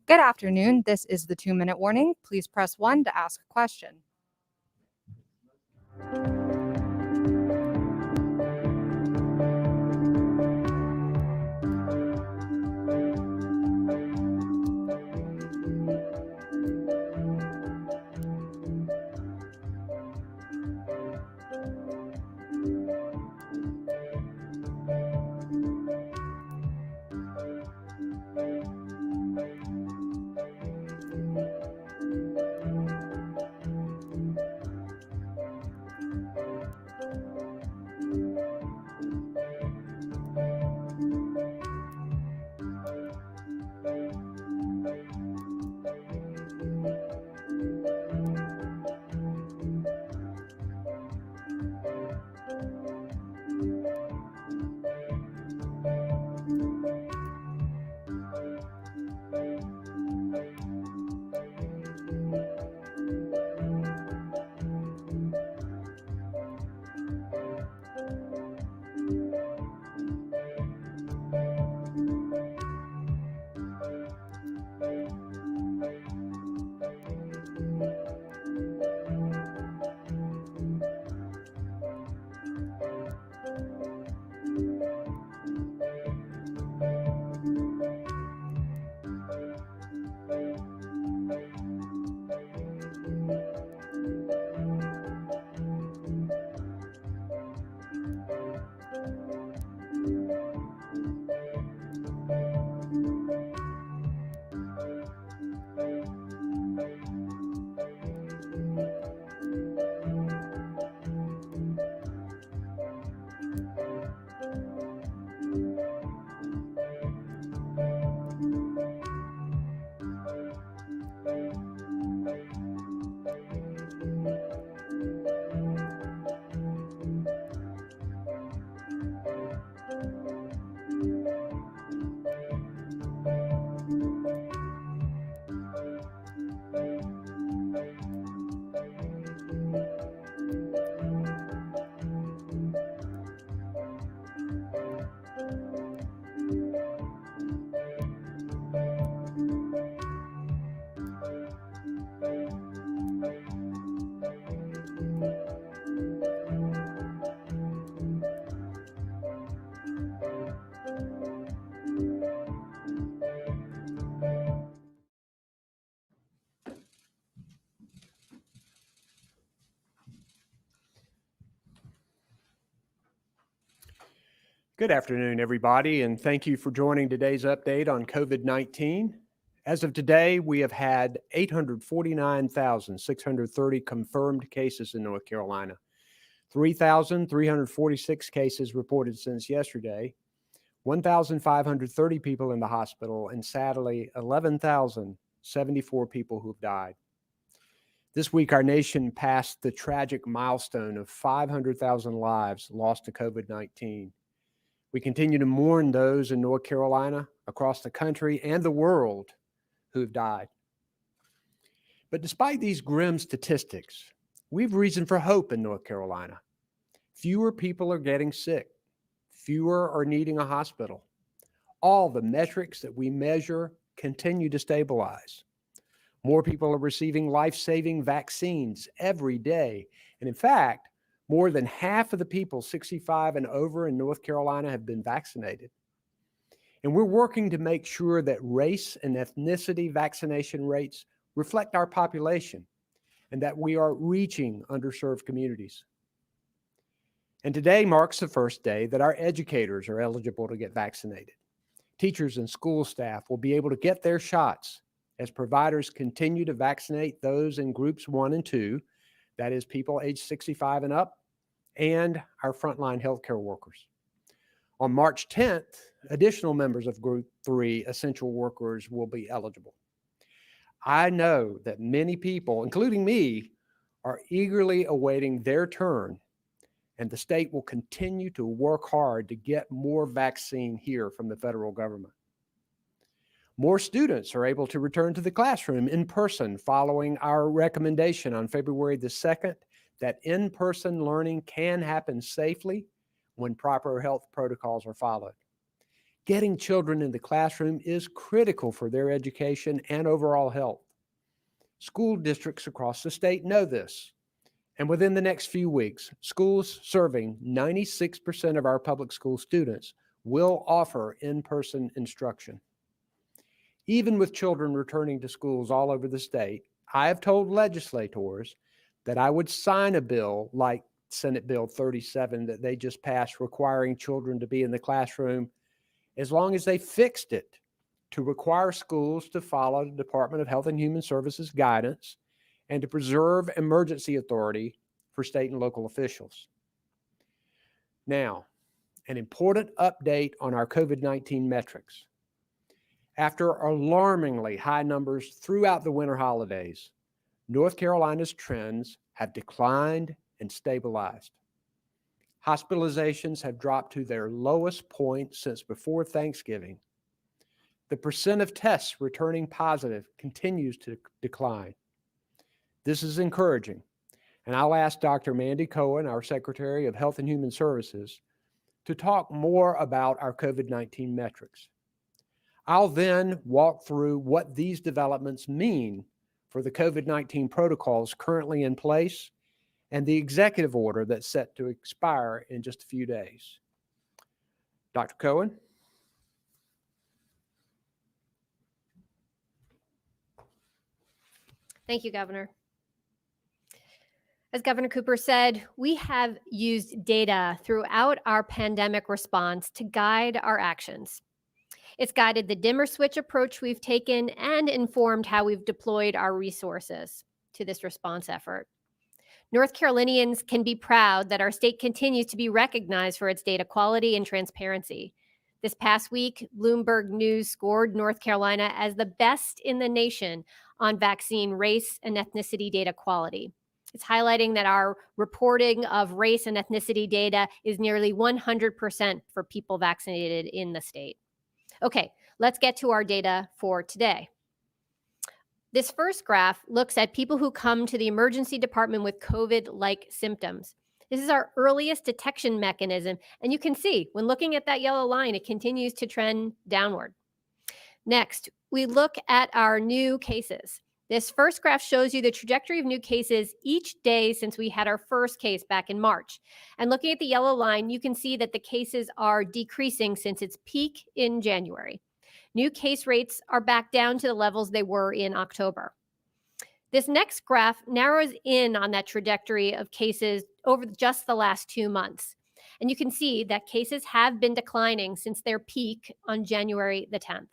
Good afternoon. This is the 2-minute warning. Please press 1 to ask a question. Good afternoon, everybody, and thank you for joining today's update on COVID-19. As of today, we have had 849,630 confirmed cases in North Carolina, 3,346 cases reported since yesterday, 1,530 people in the hospital, and sadly, 11,074 people who've died. This week, our nation passed the tragic milestone of 500,000 lives lost to COVID-19. We continue to mourn those in North Carolina, across the country, and the world who have died. But despite these grim statistics, we have reason for hope in North Carolina. Fewer people are getting sick. Fewer are needing a hospital. All the metrics that we measure continue to stabilize. More people are receiving life-saving vaccines every day. And in fact, more than half of the people 65 and over in North Carolina have been vaccinated. And we're working to make sure that race and ethnicity vaccination rates reflect our population and that we are reaching underserved communities. And today marks the first day that our educators are eligible to get vaccinated. Teachers and school staff will be able to get their shots as providers continue to vaccinate those in groups 1 and 2, that is people age 65 and up, and our frontline healthcare workers. On March 10th, additional members of Group 3 essential workers will be eligible. I know that many people, including me, are eagerly awaiting their turn, and the state will continue to work hard to get more vaccine here from the federal government. More students are able to return to the classroom in person following our recommendation on February the 2nd that in-person learning can happen safely when proper health protocols are followed. Getting children in the classroom is critical for their education and overall health. School districts across the state know this. And within the next few weeks, schools serving 96% of our public school students will offer in-person instruction. Even with children returning to schools all over the state, I have told legislators that I would sign a bill like Senate Bill 37 that they just passed requiring children to be in the classroom as long as they fixed it to require schools to follow the Department of Health and Human Services guidance and to preserve emergency authority for state and local officials. Now, an important update on our COVID-19 metrics. After alarmingly high numbers throughout the winter holidays, North Carolina's trends have declined and stabilized. Hospitalizations have dropped to their lowest point since before Thanksgiving. The percent of tests returning positive continues to decline. This is encouraging, and I'll ask Dr. Mandy Cohen, our Secretary of Health and Human Services, to talk more about our COVID-19 metrics. I'll then walk through what these developments mean for the COVID-19 protocols currently in place and the executive order that's set to expire in just a few days. Dr. Cohen? Thank you, Governor. As Governor Cooper said, we have used data throughout our pandemic response to guide our actions. It's guided the dimmer switch approach we've taken and informed how we've deployed our resources to this response effort. North Carolinians can be proud that our state continues to be recognized for its data quality and transparency. This past week, Bloomberg News scored North Carolina as the best in the nation on vaccine race and ethnicity data quality. It's highlighting that our reporting of race and ethnicity data is nearly 100% for people vaccinated in the state. Okay, let's get to our data for today. This first graph looks at people who come to the emergency department with COVID-like symptoms. This is our earliest detection mechanism, and you can see when looking at that yellow line, it continues to trend downward. Next, we look at our new cases. This first graph shows you the trajectory of new cases each day since we had our first case back in March. And looking at the yellow line, you can see that the cases are decreasing since its peak in January. New case rates are back down to the levels they were in October. This next graph narrows in on that trajectory of cases over just the last 2 months. And you can see that cases have been declining since their peak on January the 10th.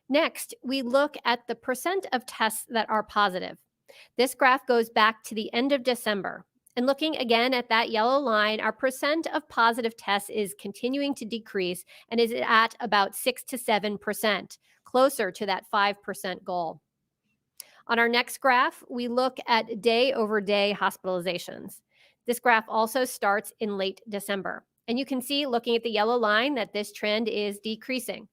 Next, we look at the percent of tests that are positive. This graph goes back to the end of December. And looking again at that yellow line, our percent of positive tests is continuing to decrease and is at about 6 to 7%, closer to that 5% goal. On our next graph, we look at day-over-day hospitalizations. This graph also starts in late December. And you can see, looking at the yellow line, that this trend is decreasing.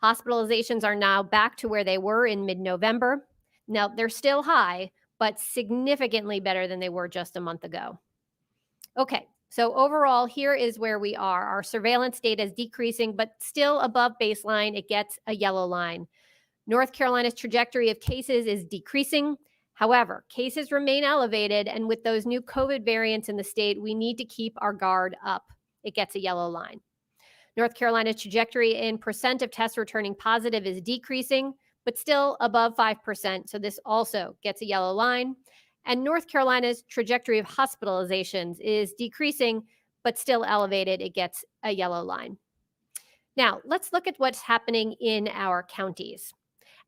Hospitalizations are now back to where they were in mid-November. Now, they're still high, but significantly better than they were just a month ago. Okay, so overall, here is where we are. Our surveillance data is decreasing, but still above baseline. It gets a yellow line. North Carolina's trajectory of cases is decreasing. However, cases remain elevated, and with those new COVID variants in the state, we need to keep our guard up. It gets a yellow line. North Carolina's trajectory in percent of tests returning positive is decreasing, but still above 5%. So this also gets a yellow line. And North Carolina's trajectory of hospitalizations is decreasing, but still elevated. It gets a yellow line. Now, let's look at what's happening in our counties.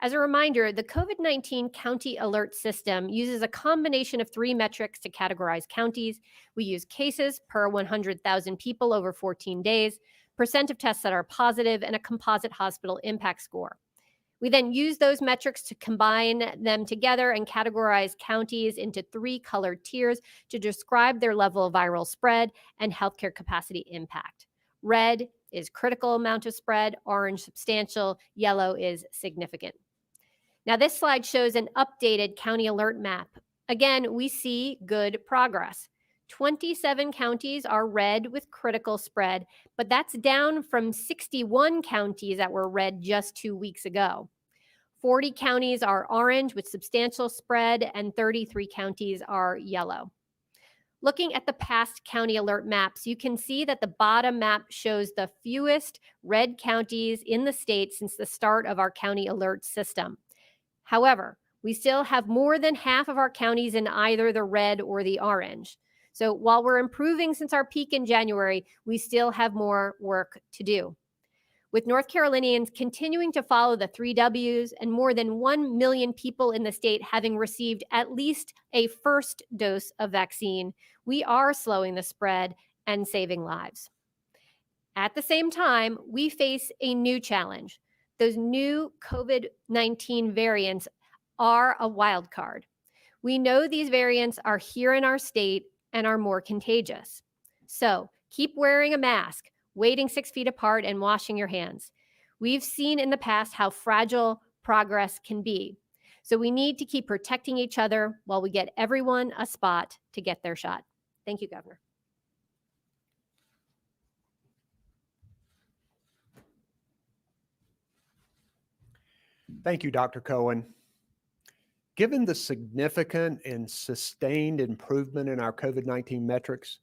As a reminder, the COVID-19 County Alert System uses a combination of 3 metrics to categorize counties. We use cases per 100,000 people over 14 days, percent of tests that are positive, and a composite hospital impact score. We then use those metrics to combine them together and categorize counties into 3 colored tiers to describe their level of viral spread and healthcare capacity impact. Red is critical amount of spread, orange substantial, yellow is significant. Now this slide shows an updated county alert map. Again, we see good progress. 27 counties are red with critical spread, but that's down from 61 counties that were red just 2 weeks ago. 40 counties are orange with substantial spread, and 33 counties are yellow. Looking at the past county alert maps, you can see that the bottom map shows the fewest red counties in the state since the start of our county alert system. However, we still have more than half of our counties in either the red or the orange. So while we're improving since our peak in January, we still have more work to do. With North Carolinians continuing to follow the 3 Ws and more than 1 million people in the state having received at least a first dose of vaccine, we are slowing the spread and saving lives. At the same time, we face a new challenge. Those new COVID-19 variants are a wild card. We know these variants are here in our state and are more contagious. So keep wearing a mask, waiting 6 feet apart, and washing your hands. We've seen in the past how fragile progress can be. So we need to keep protecting each other while we get everyone a spot to get their shot. Thank you, Governor. Thank you, Dr. Cohen. Given the significant and sustained improvement in our COVID-19 metrics,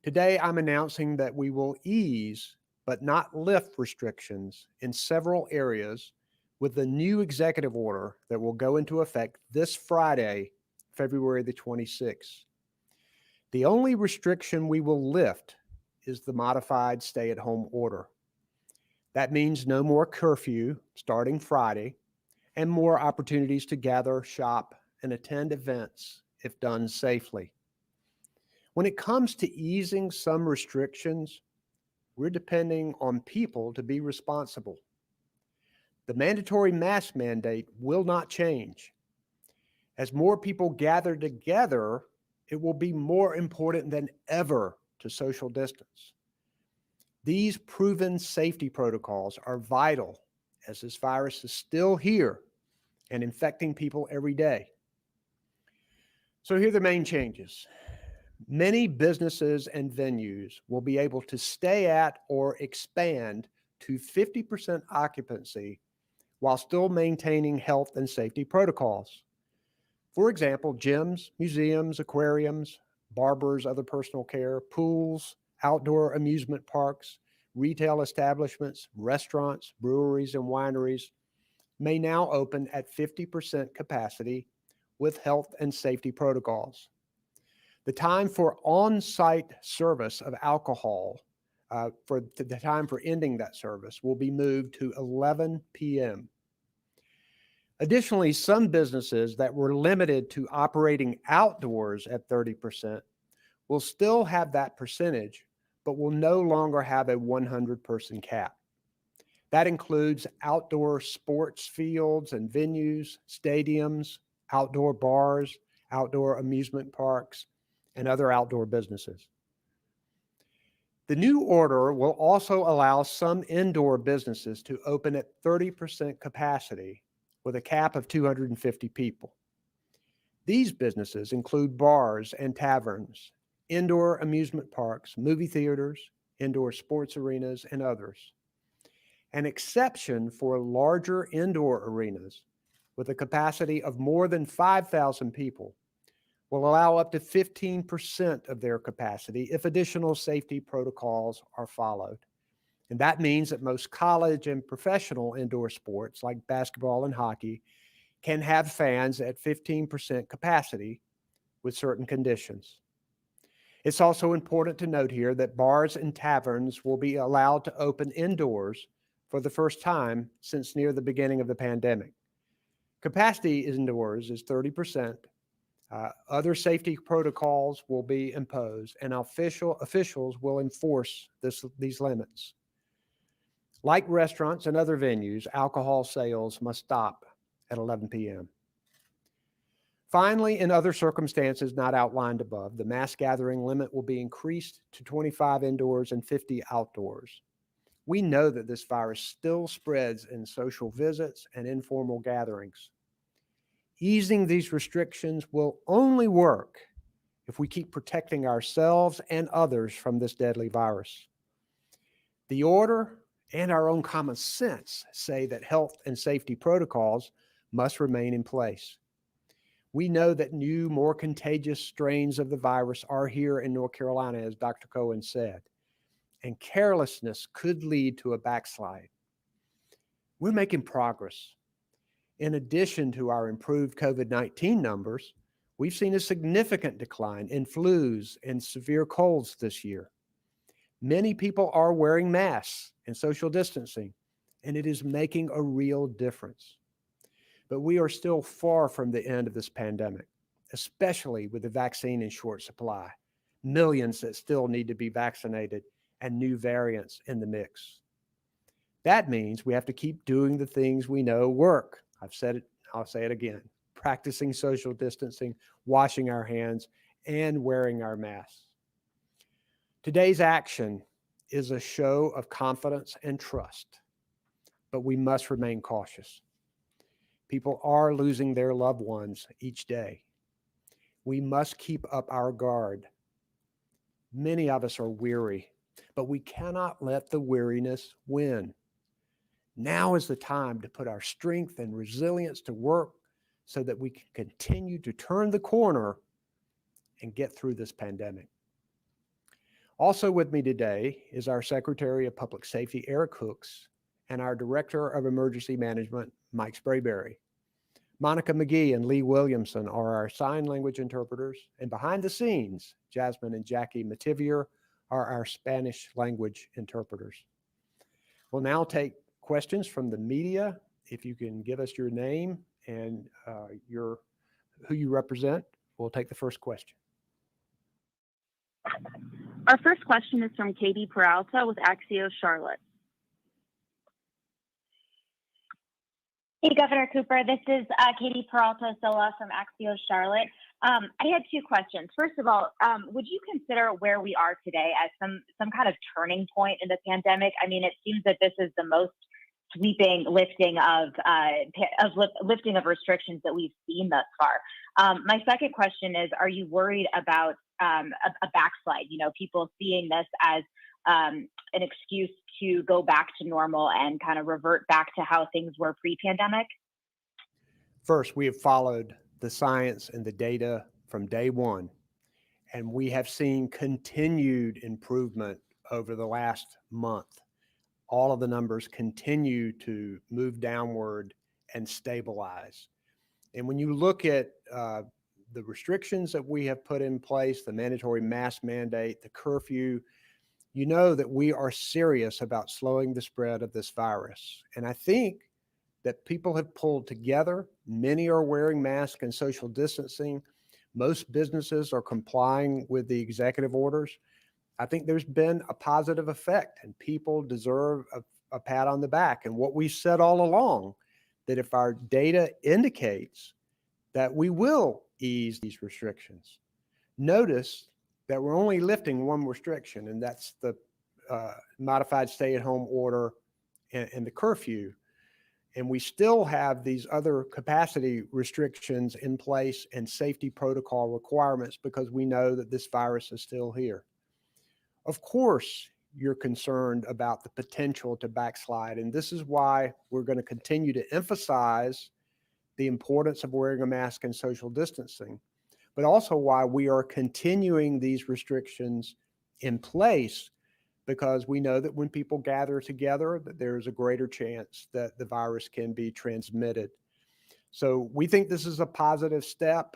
today I'm announcing that we will ease but not lift restrictions in several areas with a new executive order that will go into effect this Friday, February the 26th. The only restriction we will lift is the modified stay-at-home order. That means no more curfew starting Friday, and more opportunities to gather, shop, and attend events if done safely. When it comes to easing some restrictions, we're depending on people to be responsible. The mandatory mask mandate will not change. As more people gather together, it will be more important than ever to social distance. These proven safety protocols are vital as this virus is still here and infecting people every day. So here are the main changes. Many businesses and venues will be able to stay at or expand to 50% occupancy while still maintaining health and safety protocols. For example, gyms, museums, aquariums, barbers, other personal care, pools, outdoor amusement parks, retail establishments, restaurants, breweries, and wineries may now open at 50% capacity with health and safety protocols. The time for on-site service of alcohol, for the time for ending that service, will be moved to 11 p.m. Additionally, some businesses that were limited to operating outdoors at 30% will still have that percentage, but will no longer have a 100-person cap. That includes outdoor sports fields and venues, stadiums, outdoor bars, outdoor amusement parks, and other outdoor businesses. The new order will also allow some indoor businesses to open at 30% capacity with a cap of 250 people. These businesses include bars and taverns, indoor amusement parks, movie theaters, indoor sports arenas, and others. An exception for larger indoor arenas with a capacity of more than 5,000 people will allow up to 15% of their capacity if additional safety protocols are followed. And that means that most college and professional indoor sports like basketball and hockey can have fans at 15% capacity with certain conditions. It's also important to note here that bars and taverns will be allowed to open indoors for the first time since near the beginning of the pandemic. Capacity indoors is 30%. Other safety protocols will be imposed, and officials will enforce these limits. Like restaurants and other venues, alcohol sales must stop at 11 p.m. Finally, in other circumstances not outlined above, the mass gathering limit will be increased to 25 indoors and 50 outdoors. We know that this virus still spreads in social visits and informal gatherings. Easing these restrictions will only work if we keep protecting ourselves and others from this deadly virus. The order and our own common sense say that health and safety protocols must remain in place. We know that new, more contagious strains of the virus are here in North Carolina, as Dr. Cohen said, and carelessness could lead to a backslide. We're making progress. In addition to our improved COVID-19 numbers, we've seen a significant decline in flus and severe colds this year. Many people are wearing masks and social distancing, and it is making a real difference. But we are still far from the end of this pandemic, especially with the vaccine in short supply, millions that still need to be vaccinated, and new variants in the mix. That means we have to keep doing the things we know work. I've said it, I'll say it again. Practicing social distancing, washing our hands, and wearing our masks. Today's action is a show of confidence and trust, but we must remain cautious. People are losing their loved ones each day. We must keep up our guard. Many of us are weary, but we cannot let the weariness win. Now is the time to put our strength and resilience to work so that we can continue to turn the corner and get through this pandemic. Also with me today is our Secretary of Public Safety, Eric Hooks, and our Director of Emergency Management, Mike Sprayberry. Monica McGee and Lee Williamson are our sign language interpreters, and behind the scenes, Jasmine and Jackie Mativier are our Spanish language interpreters. We'll now take questions from the media. If you can give us your name and who you represent, we'll take the first question. Our first question is from Katie Peralta with Axios Charlotte. Hey, Governor Cooper, this is Katie Peralta-Sola from Axios Charlotte. I had two questions. First of all, would you consider where we are today as some kind of turning point in the pandemic? I mean, it seems that this is the most sweeping lifting of restrictions that we've seen thus far. My second question is, are you worried about a backslide? You know, people seeing this as an excuse to go back to normal and kind of revert back to how things were pre-pandemic? First, we have followed the science and the data from day one, and we have seen continued improvement over the last month. All of the numbers continue to move downward and stabilize. And when you look at the restrictions that we have put in place, the mandatory mask mandate, the curfew, you know that we are serious about slowing the spread of this virus. And I think that people have pulled together. Many are wearing masks and social distancing. Most businesses are complying with the executive orders. I think there's been a positive effect, and people deserve a pat on the back. And what we said all along, that if our data indicates that we will ease these restrictions. Notice that we're only lifting one restriction, and that's the modified stay-at-home order and the curfew. And we still have these other capacity restrictions in place and safety protocol requirements because we know that this virus is still here. Of course, you're concerned about the potential to backslide, and this is why we're going to continue to emphasize the importance of wearing a mask and social distancing, but also why we are continuing these restrictions in place, because we know that when people gather together, that there's a greater chance that the virus can be transmitted. So we think this is a positive step.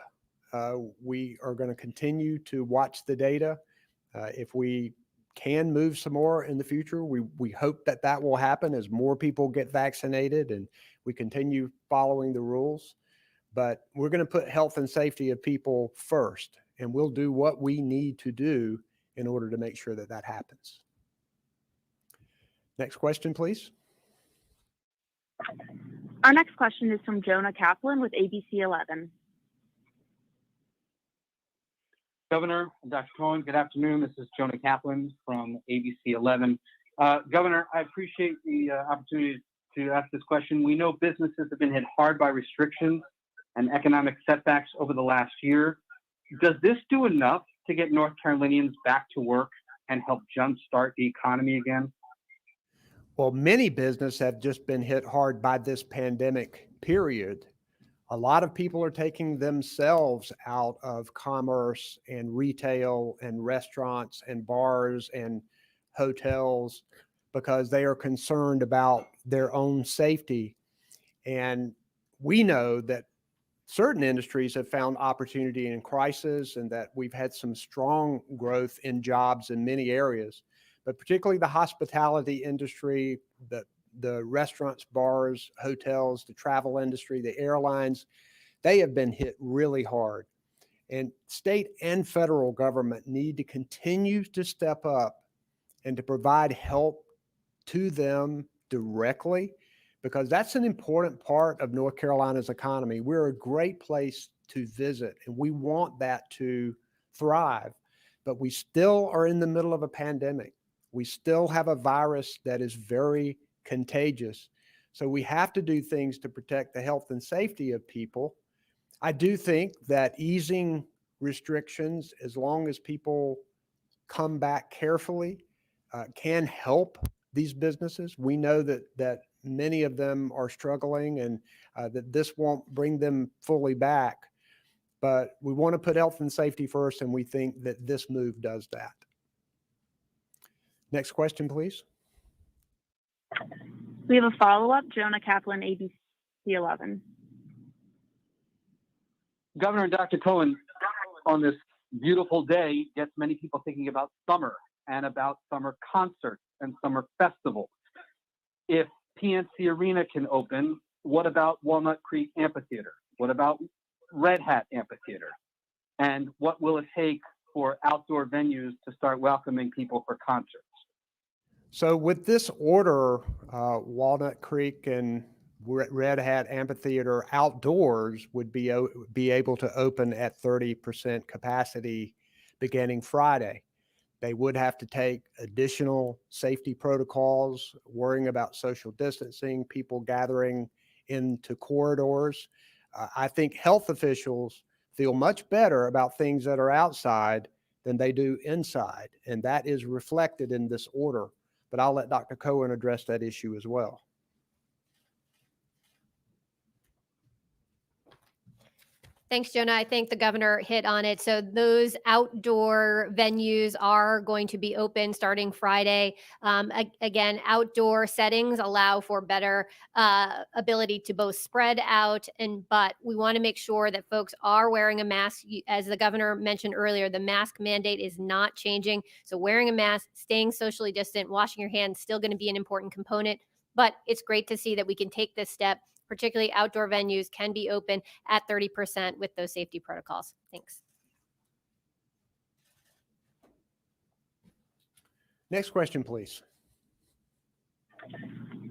We are going to continue to watch the data. If we can move some more in the future, we hope that that will happen as more people get vaccinated and we continue following the rules. But we're going to put health and safety of people first, and we'll do what we need to do in order to make sure that that happens. Next question, please. Our next question is from Jonah Kaplan with ABC 11. Governor, Dr. Cohen, good afternoon. This is Jonah Kaplan from ABC 11. Governor, I appreciate the opportunity to ask this question. We know businesses have been hit hard by restrictions and economic setbacks over the last year. Does this do enough to get North Carolinians back to work and help jumpstart the economy again? Well, many businesses have just been hit hard by this pandemic period. A lot of people are taking themselves out of commerce and retail and restaurants and bars and hotels because they are concerned about their own safety. And we know that certain industries have found opportunity in crisis and that we've had some strong growth in jobs in many areas, but particularly the hospitality industry, the restaurants, bars, hotels, the travel industry, the airlines, they have been hit really hard. And state and federal government need to continue to step up and to provide help to them directly, because that's an important part of North Carolina's economy. We're a great place to visit and we want that to thrive, but we still are in the middle of a pandemic. We still have a virus that is very contagious. So we have to do things to protect the health and safety of people. I do think that easing restrictions, as long as people come back carefully, can help these businesses. We know that many of them are struggling and that this won't bring them fully back. But we want to put health and safety first, and we think that this move does that. Next question, please. We have a follow-up, Jonah Kaplan, ABC 11. Governor and Dr. Cohen, on this beautiful day, gets many people thinking about summer and about summer concerts and summer festivals. If PNC Arena can open, what about Walnut Creek Amphitheater? What about Red Hat Amphitheater? And what will it take for outdoor venues to start welcoming people for concerts? So with this order, Walnut Creek and Red Hat Amphitheater outdoors would be able to open at 30% capacity beginning Friday. They would have to take additional safety protocols, worrying about social distancing, people gathering into corridors. I think health officials feel much better about things that are outside than they do inside, and that is reflected in this order. But I'll let Dr. Cohen address that issue as well. Thanks, Jonah. I think the governor hit on it. So those outdoor venues are going to be open starting Friday. Again, outdoor settings allow for better ability to both spread out, but we want to make sure that folks are wearing a mask. As the governor mentioned earlier, the mask mandate is not changing. So wearing a mask, staying socially distant, washing your hands, still going to be an important component. But it's great to see that we can take this step. Particularly outdoor venues can be open at 30% with those safety protocols. Thanks. Next question, please.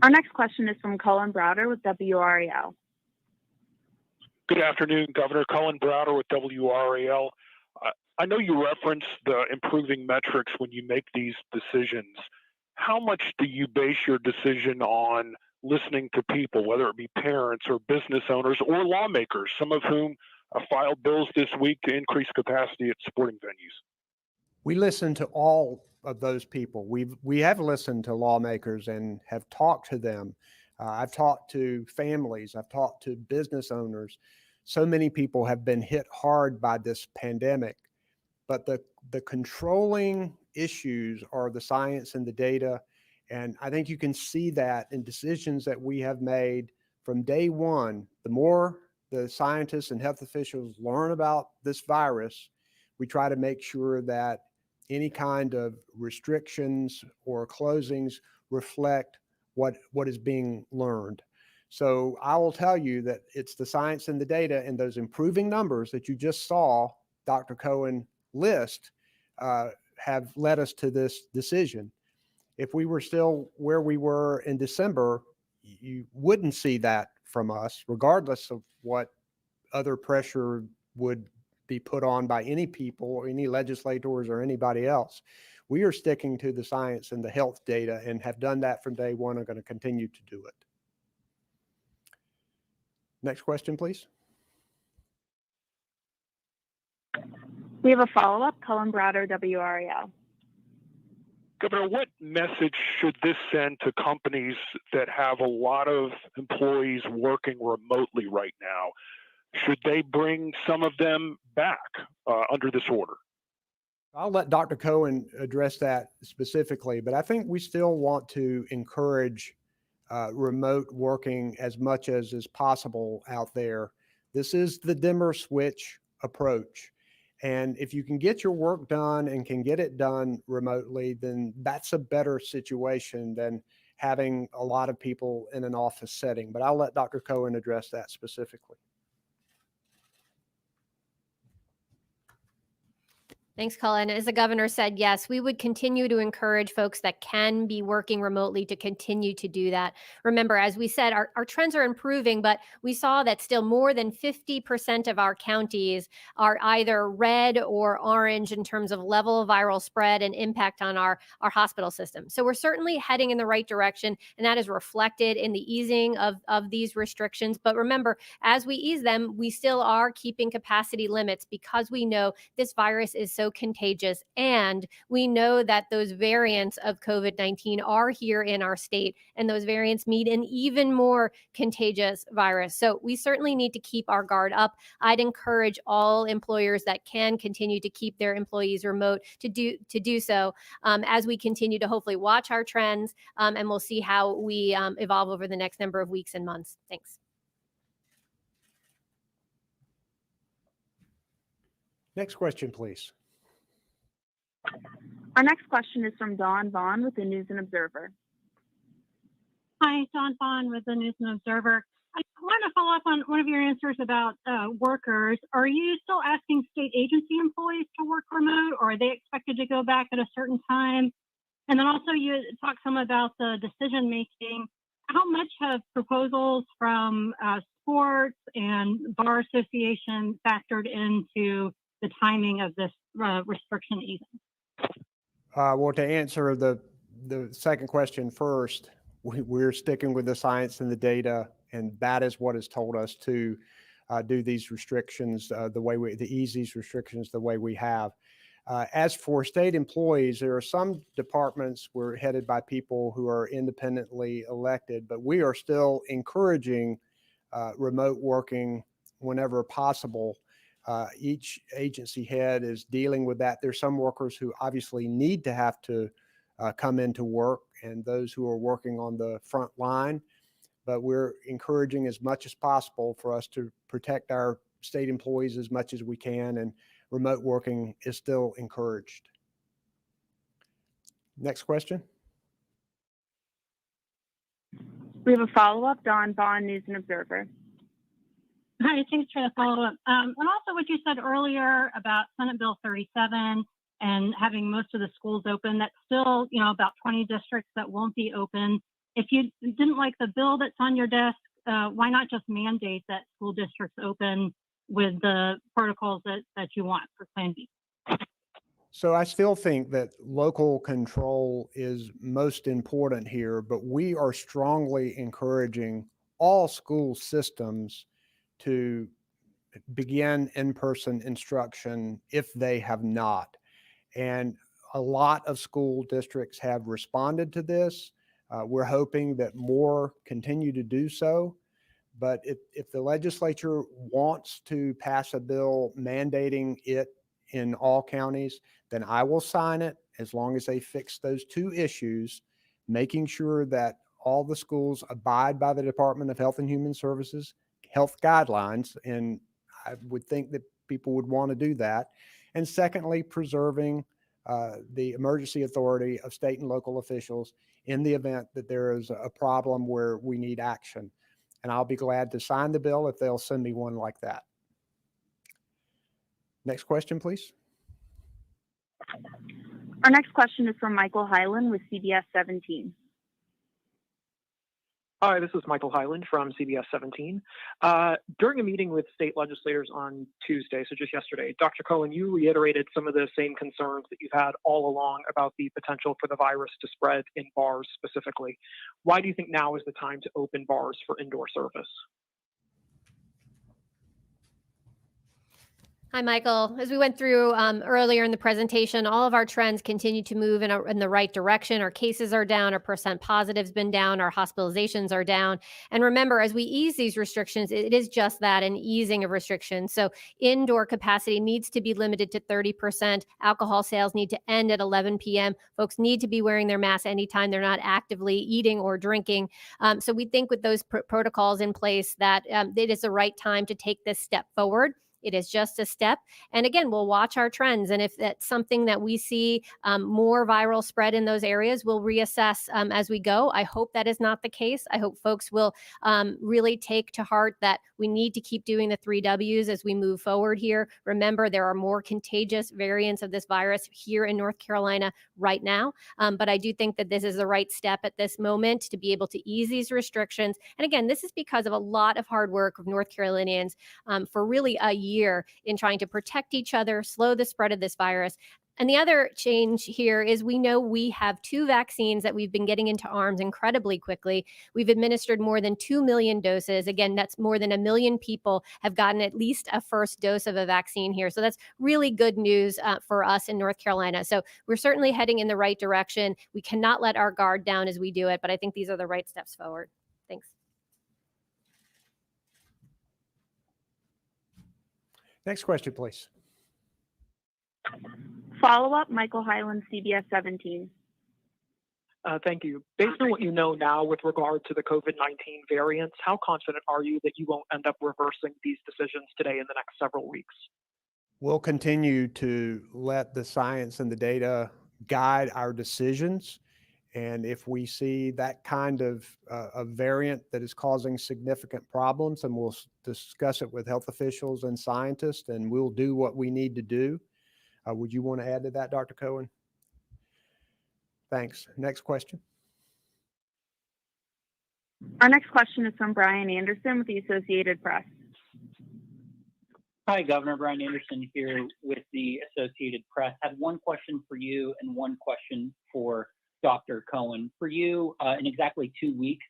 Our next question is from Cullen Browder with WRAL. Good afternoon, Governor. Cullen Browder with WRAL. I know you referenced the improving metrics when you make these decisions. How much do you base your decision on listening to people, whether it be parents or business owners or lawmakers, some of whom filed bills this week to increase capacity at sporting venues? We listen to all of those people. We have listened to lawmakers and have talked to them. I've talked to families. I've talked to business owners. So many people have been hit hard by this pandemic, but the controlling issues are the science and the data. And I think you can see that in decisions that we have made from day one. The more the scientists and health officials learn about this virus, we try to make sure that any kind of restrictions or closings reflect what is being learned. So I will tell you that it's the science and the data and those improving numbers that you just saw Dr. Cohen list have led us to this decision. If we were still where we were in December, you wouldn't see that from us, regardless of what other pressure would be put on by any people or any legislators or anybody else. We are sticking to the science and the health data and have done that from day one and are going to continue to do it. Next question, please. We have a follow-up, Cullen Browder, WRAL. Governor, what message should this send to companies that have a lot of employees working remotely right now? Should they bring some of them back under this order? I'll let Dr. Cohen address that specifically, but I think we still want to encourage remote working as much as is possible out there. This is the dimmer switch approach. And if you can get your work done and can get it done remotely, then that's a better situation than having a lot of people in an office setting. But I'll let Dr. Cohen address that specifically. Thanks, Cullen. As the governor said, yes, we would continue to encourage folks that can be working remotely to continue to do that. Remember, as we said, our trends are improving, but we saw that still more than 50% of our counties are either red or orange in terms of level of viral spread and impact on our hospital system. So we're certainly heading in the right direction, and that is reflected in the easing of these restrictions. But remember, as we ease them, we still are keeping capacity limits because we know this virus is so contagious, and we know that those variants of COVID-19 are here in our state, and those variants meet an even more contagious virus. So we certainly need to keep our guard up. I'd encourage all employers that can continue to keep their employees remote to do so as we continue to hopefully watch our trends, and we'll see how we evolve over the next number of weeks and months. Thanks. Next question, please. Our next question is from Dawn Vaughn with the News and Observer. Hi, Dawn Vaughn with the News and Observer. I want to follow up on one of your answers about workers. Are you still asking state agency employees to work remote, or are they expected to go back at a certain time? And then also you talked some about the decision making. How much have proposals from sports and bar association factored into the timing of this restriction easing? Well, to answer the second question first, we're sticking with the science and the data, and that is what has told us to do these restrictions ease these restrictions the way we have. As for state employees, there are some departments we're headed by people who are independently elected, but we are still encouraging remote working whenever possible. Each agency head is dealing with that. There's some workers who obviously need to have to come into work, and those who are working on the front line, but we're encouraging as much as possible for us to protect our state employees as much as we can, and remote working is still encouraged. Next question. We have a follow-up, Dawn Vaughn, News and Observer. Hi, thanks for the follow-up. And also what you said earlier about Senate Bill 37 and having most of the schools open, that's still, about 20 districts that won't be open. If you didn't like the bill that's on your desk, why not just mandate that school districts open with the protocols that you want for Plan B? So I still think that local control is most important here, but we are strongly encouraging all school systems to begin in-person instruction if they have not. And a lot of school districts have responded to this. We're hoping that more continue to do so. But if the legislature wants to pass a bill mandating it in all counties, then I will sign it as long as they fix those two issues, making sure that all the schools abide by the Department of Health and Human Services health guidelines, and I would think that people would want to do that. And secondly, preserving the emergency authority of state and local officials in the event that there is a problem where we need action. And I'll be glad to sign the bill if they'll send me one like that. Next question, please. Our next question is from Michael Hyland with CBS 17. Hi, this is Michael Hyland from CBS 17. During a meeting with state legislators on Tuesday, so just yesterday, Dr. Cohen, you reiterated some of the same concerns that you've had all along about the potential for the virus to spread in bars specifically. Why do you think now is the time to open bars for indoor service? Hi, Michael. As we went through earlier in the presentation, all of our trends continue to move in the right direction. Our cases are down, our percent positive's been down, our hospitalizations are down. And remember, as we ease these restrictions, it is just that, an easing of restrictions. So indoor capacity needs to be limited to 30%. Alcohol sales need to end at 11 p.m. Folks need to be wearing their masks anytime they're not actively eating or drinking. So we think with those protocols in place that it is the right time to take this step forward. It is just a step. And again, we'll watch our trends. And if that's something that we see more viral spread in those areas, we'll reassess as we go. I hope that is not the case. I hope folks will really take to heart that we need to keep doing the 3 Ws as we move forward here. Remember, there are more contagious variants of this virus here in North Carolina right now. But I do think that this is the right step at this moment to be able to ease these restrictions. And again, this is because of a lot of hard work of North Carolinians for really a year in trying to protect each other, slow the spread of this virus. And the other change here is we know we have 2 vaccines that we've been getting into arms incredibly quickly. We've administered more than 2 million doses. Again, that's more than 1 million people have gotten at least a first dose of a vaccine here. So that's really good news for us in North Carolina. So we're certainly heading in the right direction. We cannot let our guard down as we do it, but I think these are the right steps forward. Thanks. Next question, please. Follow-up, Michael Hyland, CBS 17. Thank you. Based on what you know now with regard to the COVID-19 variants, how confident are you that you won't end up reversing these decisions today in the next several weeks? We'll continue to let the science and the data guide our decisions. And if we see that kind of a variant that is causing significant problems, then we'll discuss it with health officials and scientists, and we'll do what we need to do. Would you want to add to that, Dr. Cohen? Thanks. Next question. Our next question is from Brian Anderson with the Associated Press. Hi, Governor. Brian Anderson here with the Associated Press. I have one question for you and one question for Dr. Cohen. For you, in exactly 2 weeks,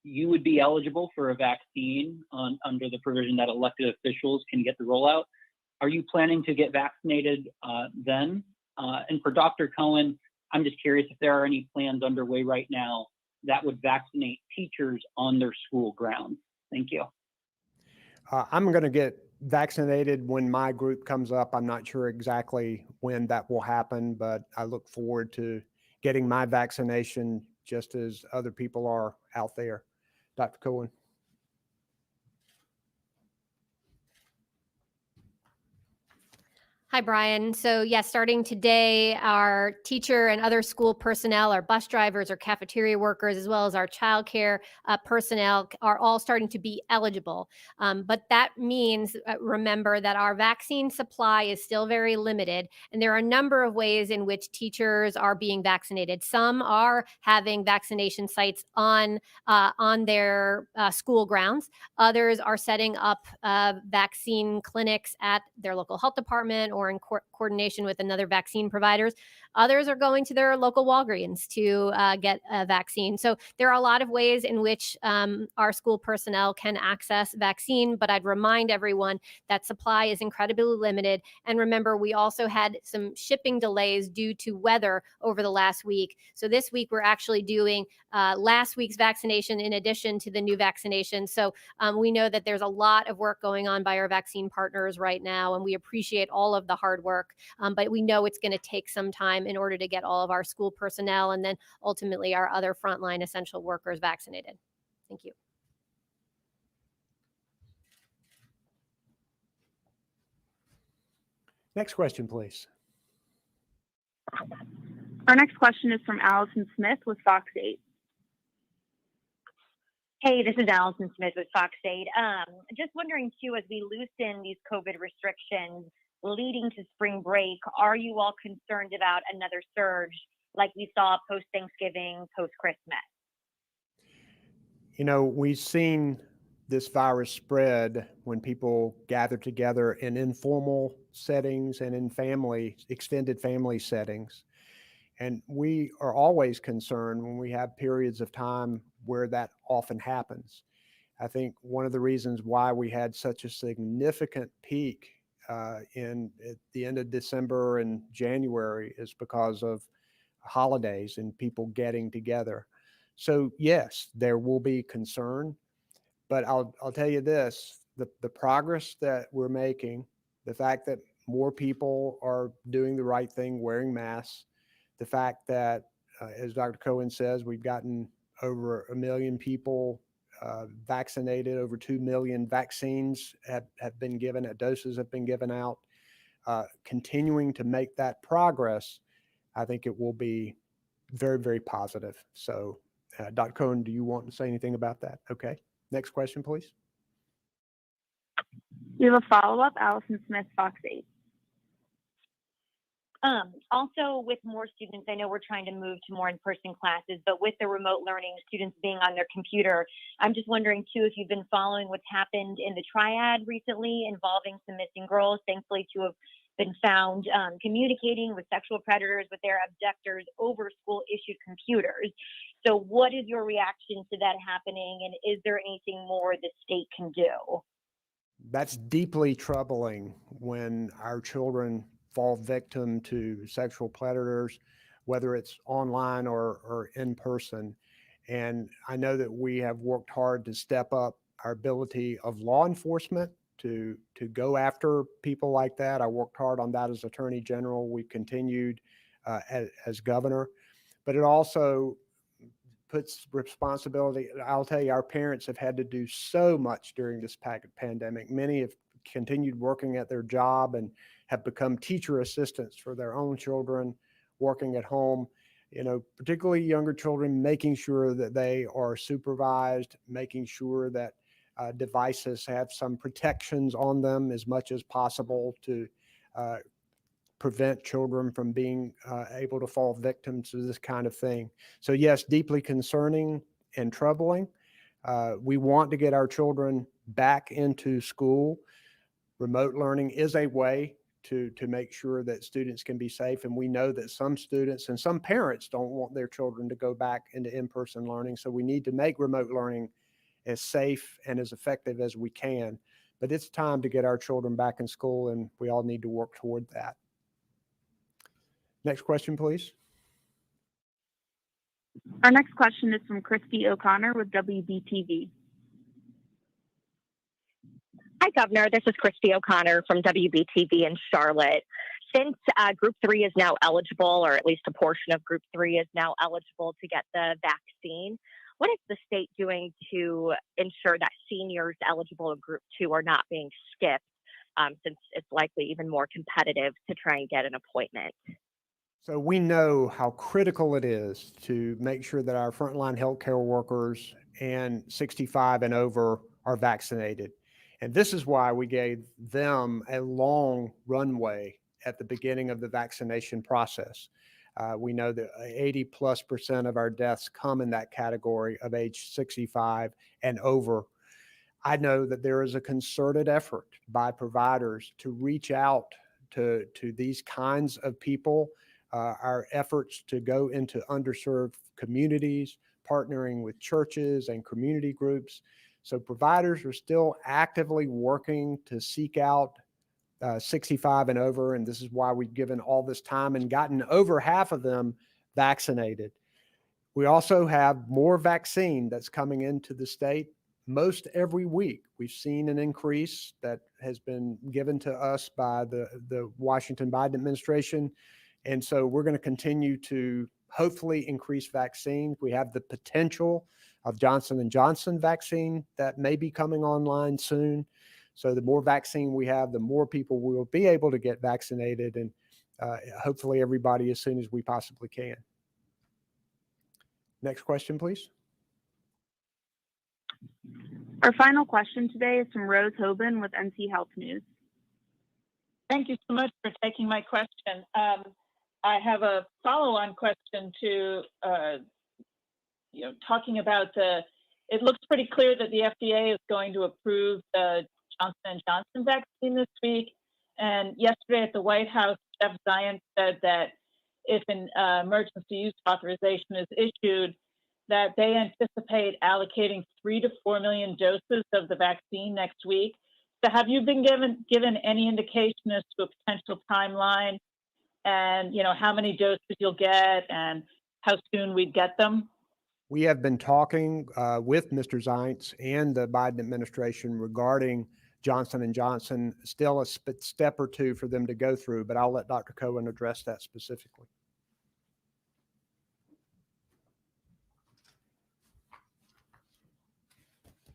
you would be eligible for a vaccine under the provision that elected officials can get the rollout. Are you planning to get vaccinated then? And for Dr. Cohen, I'm just curious if there are any plans underway right now that would vaccinate teachers on their school grounds. Thank you. I'm going to get vaccinated when my group comes up. I'm not sure exactly when that will happen, but I look forward to getting my vaccination just as other people are out there. Dr. Cohen. Hi, Brian. So yes, starting today, our teacher and other school personnel, our bus drivers, our cafeteria workers, as well as our childcare personnel are all starting to be eligible. But that means, remember, that our vaccine supply is still very limited. And there are a number of ways in which teachers are being vaccinated. Some are having vaccination sites on their school grounds. Others are setting up vaccine clinics at their local health department or in coordination with another vaccine providers. Others are going to their local Walgreens to get a vaccine. So there are a lot of ways in which our school personnel can access vaccine, but I'd remind everyone that supply is incredibly limited. And remember, we also had some shipping delays due to weather over the last week. So this week, we're actually doing last week's vaccination in addition to the new vaccination. So we know that there's a lot of work going on by our vaccine partners right now, and we appreciate all of the hard work. But we know it's going to take some time in order to get all of our school personnel and then ultimately our other frontline essential workers vaccinated. Thank you. Next question, please. Our next question is from Allison Smith with Fox 8. Hey, this is Allison Smith with Fox 8. Just wondering, too, as we loosen these COVID restrictions leading to spring break, are you all concerned about another surge like we saw post-Thanksgiving, post-Christmas? You know, we've seen this virus spread when people gather together in informal settings and in extended family settings. And we are always concerned when we have periods of time where that often happens. I think one of the reasons why we had such a significant peak at the end of December and January is because of holidays and people getting together. So yes, there will be concern, but I'll tell you this, the progress that we're making, the fact that more people are doing the right thing, wearing masks, the fact that, as Dr. Cohen says, we've gotten over 1 million people vaccinated, over 2 million vaccines have been given, doses have been given out. Continuing to make that progress, I think it will be very, very positive. So, Dr. Cohen, do you want to say anything about that? Okay. Next question, please. We have a follow-up, Allison Smith, Fox 8. Also, with more students, I know we're trying to move to more in-person classes, but with the remote learning, students being on their computer, I'm just wondering too if you've been following what's happened in the triad recently involving some missing girls, thankfully to have been found communicating with sexual predators with their abductors over school-issued computers. So what is your reaction to that happening, and is there anything more the state can do? That's deeply troubling when our children fall victim to sexual predators, whether it's online or in person. And I know that we have worked hard to step up our ability of law enforcement to go after people like that. I worked hard on that as Attorney General. We continued as governor, but it also puts responsibility. I'll tell you, our parents have had to do so much during this pandemic. Many have continued working at their job and have become teacher assistants for their own children working at home, particularly younger children, making sure that they are supervised, making sure that devices have some protections on them as much as possible to prevent children from being able to fall victim to this kind of thing. So yes, deeply concerning and troubling. We want to get our children back into school. Remote learning is a way to make sure that students can be safe. And we know that some students and some parents don't want their children to go back into in-person learning. So we need to make remote learning as safe and as effective as we can. But it's time to get our children back in school, and we all need to work toward that. Next question, please. Our next question is from Christy O'Connor with WBTV. Hi, Governor. This is Christy O'Connor from WBTV in Charlotte. Since Group 3 is now eligible, or at least a portion of Group 3 is now eligible to get the vaccine, what is the state doing to ensure that seniors eligible in Group 2 are not being skipped, since it's likely even more competitive to try and get an appointment? So we know how critical it is to make sure that our frontline healthcare workers and 65 and over are vaccinated. And this is why we gave them a long runway at the beginning of the vaccination process. We know that 80+% of our deaths come in that category of age 65 and over. I know that there is a concerted effort by providers to reach out to these kinds of people. Our efforts to go into underserved communities, partnering with churches and community groups. So providers are still actively working to seek out 65 and over, and this is why we've given all this time and gotten over half of them vaccinated. We also have more vaccine that's coming into the state most every week. We've seen an increase that has been given to us by the Washington Biden administration. And so we're going to continue to hopefully increase vaccine. We have the potential of Johnson & Johnson vaccine that may be coming online soon. So the more vaccine we have, the more people will be able to get vaccinated, and hopefully everybody as soon as we possibly can. Next question, please. Our final question today is from Rose Hoban with NC Health News. Thank you so much for taking my question. I have a follow-on question to, talking about it looks pretty clear that the FDA is going to approve the Johnson & Johnson vaccine this week. And yesterday at the White House, Jeff Zients said that if an emergency use authorization is issued, that they anticipate allocating 3 to 4 million doses of the vaccine next week. So have you been given any indication as to a potential timeline and, how many doses you'll get and how soon we'd get them? We have been talking with Mr. Zients and the Biden administration regarding Johnson & Johnson. Still a step or two for them to go through, but I'll let Dr. Cohen address that specifically.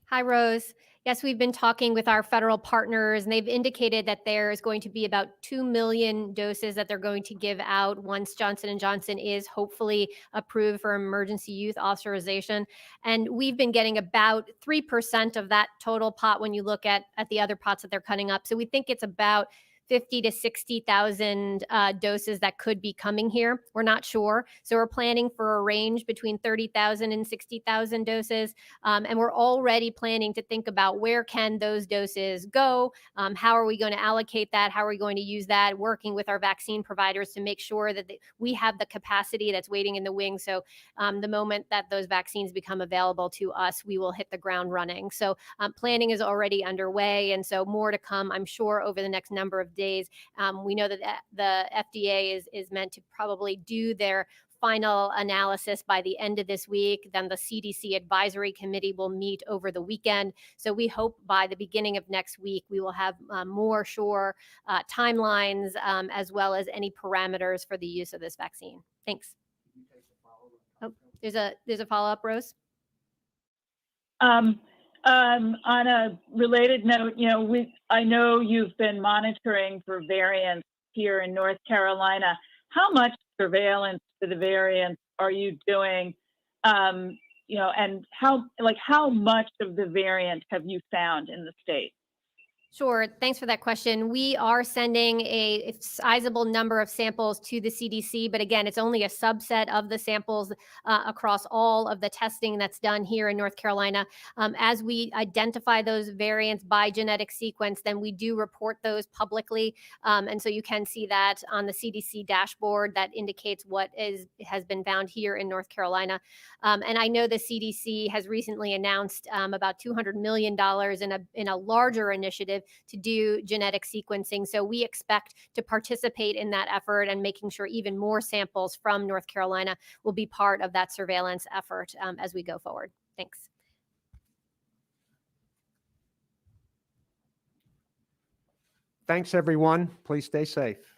Hi, Rose. Yes, we've been talking with our federal partners, and they've indicated that there is going to be about 2 million doses that they're going to give out once Johnson & Johnson is hopefully approved for emergency use authorization. And we've been getting about 3% of that total pot when you look at the other pots that they're cutting up. So we think it's about 50 to 60,000 doses that could be coming here. We're not sure. So we're planning for a range between 30,000 and 60,000 doses. And we're already planning to think about where can those doses go? How are we going to allocate that? How are we going to use that? Working with our vaccine providers to make sure that we have the capacity that's waiting in the wings. So the moment that those vaccines become available to us, we will hit the ground running. So planning is already underway. And so more to come, I'm sure, over the next number of days. We know that the FDA is meant to probably do their final analysis by the end of this week. Then the CDC advisory committee will meet over the weekend. So we hope by the beginning of next week, we will have more sure timelines as well as any parameters for the use of this vaccine. Thanks. Oh, there's a follow-up, Rose. On a related note, I know you've been monitoring for variants here in North Carolina. How much surveillance for the variants are you doing? And how much of the variant have you found in the state? Sure. Thanks for that question. We are sending a sizable number of samples to the CDC, but again, it's only a subset of the samples across all of the testing that's done here in North Carolina. As we identify those variants by genetic sequence, then we do report those publicly. And so you can see that on the CDC dashboard that indicates what has been found here in North Carolina. And I know the CDC has recently announced about $200 million in a larger initiative to do genetic sequencing. So we expect to participate in that effort and making sure even more samples from North Carolina will be part of that surveillance effort as we go forward. Thanks. Thanks, everyone. Please stay safe.